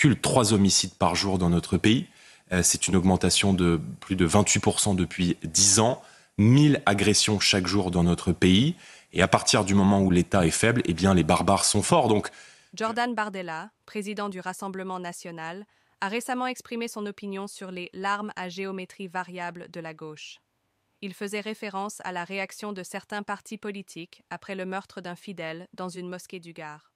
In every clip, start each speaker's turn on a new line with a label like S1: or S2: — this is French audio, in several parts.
S1: culte, 3 homicides par jour dans notre pays. C'est une augmentation de plus de 28% depuis 10 ans. 1000 agressions chaque jour dans notre pays. Et à partir du moment où l'État est faible, eh bien, les barbares sont forts. Donc,
S2: Jordan Bardella, président du Rassemblement national, a récemment exprimé son opinion sur les larmes à géométrie variable de la gauche. Il faisait référence à la réaction de certains partis politiques après le meurtre d'un fidèle dans une mosquée du Gard.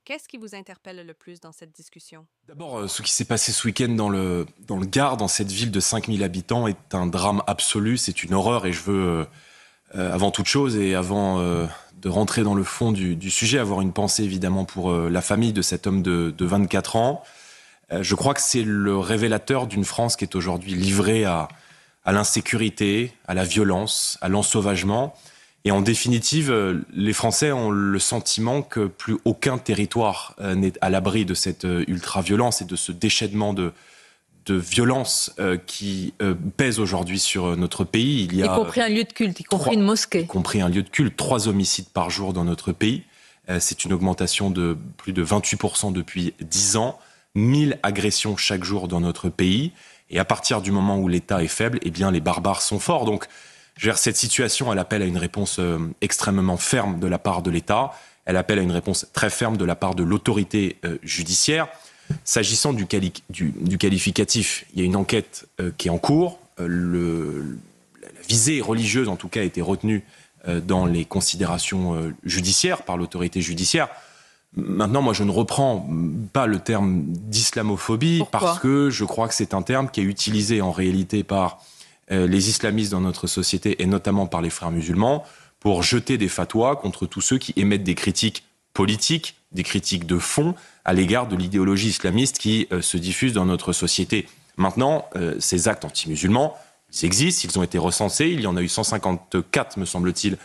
S2: Qu'est-ce qui vous interpelle le plus dans cette discussion?
S1: D'abord, ce qui s'est passé ce week-end dans le Gard, dans cette ville de 5000 habitants, est un drame absolu. C'est une horreur et je veux, avant toute chose et avant de rentrer dans le fond du sujet, avoir une pensée évidemment pour la famille de cet homme de 24 ans. Je crois que c'est le révélateur d'une France qui est aujourd'hui livrée à l'insécurité, à la violence, à l'ensauvagement. Et en définitive, les Français ont le sentiment que plus aucun territoire n'est à l'abri de cette ultra-violence et de ce déchaînement de violence qui pèse aujourd'hui sur notre pays.
S3: Y compris un lieu de culte, y compris une mosquée.
S1: Y compris un lieu de culte, 3 homicides par jour dans notre pays. C'est une augmentation de plus de 28% depuis 10 ans. 1000 agressions chaque jour dans notre pays. Et à partir du moment où l'État est faible, eh bien, les barbares sont forts. Donc, cette situation, elle appelle à une réponse extrêmement ferme de la part de l'État. Elle appelle à une réponse très ferme de la part de l'autorité judiciaire. S'agissant du qualificatif, il y a une enquête qui est en cours. La visée religieuse, en tout cas, a été retenue dans les considérations judiciaires par l'autorité judiciaire. Maintenant, moi, je ne reprends pas le terme d'islamophobie.
S3: Pourquoi ?
S1: Parce que je crois que c'est un terme qui est utilisé en réalité par les islamistes dans notre société et notamment par les frères musulmans pour jeter des fatwas contre tous ceux qui émettent des critiques politiques, des critiques de fond à l'égard de l'idéologie islamiste qui se diffuse dans notre société. Maintenant, ces actes anti-musulmans, ils existent, ils ont été recensés, il y en a eu 154, me semble-t-il,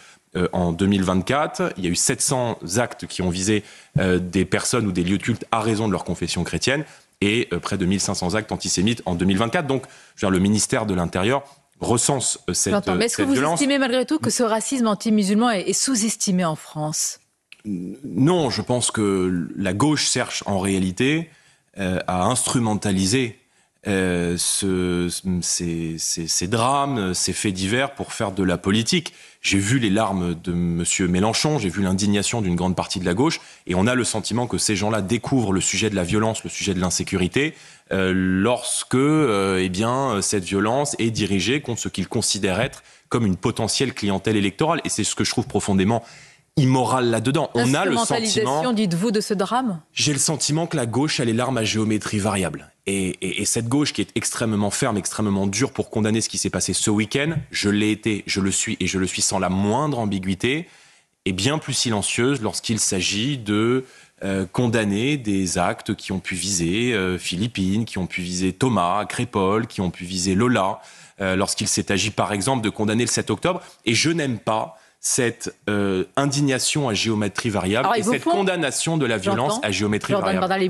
S1: en 2024. Il y a eu 700 actes qui ont visé des personnes ou des lieux de culte à raison de leur confession chrétienne et près de 1500 actes antisémites en 2024. Donc, je veux dire, le ministère de l'Intérieur recense cette violence.
S3: Mais est-ce que vous estimez malgré tout que ce racisme anti-musulman est sous-estimé en France ?
S1: Non, je pense que la gauche cherche en réalité à instrumentaliser ces drames, ces faits divers pour faire de la politique. J'ai vu les larmes de M. Mélenchon, j'ai vu l'indignation d'une grande partie de la gauche, et on a le sentiment que ces gens-là découvrent le sujet de la violence, le sujet de l'insécurité, lorsque cette violence est dirigée contre ce qu'ils considèrent être comme une potentielle clientèle électorale. Et c'est ce que je trouve profondément immoral là-dedans. On a le sentiment,
S3: dites-vous, de ce drame ?
S1: J'ai le sentiment que la gauche a les larmes à géométrie variable. Et cette gauche qui est extrêmement ferme, extrêmement dure pour condamner ce qui s'est passé ce week-end, je l'ai été, je le suis, et je le suis sans la moindre ambiguïté, est bien plus silencieuse lorsqu'il s'agit de condamner des actes qui ont pu viser Philippine, qui ont pu viser Thomas, Crépol, qui ont pu viser Lola, lorsqu'il s'est agi par exemple de condamner le 7 octobre. Et je n'aime pas cette indignation à géométrie variable et cette condamnation de la violence à géométrie variable.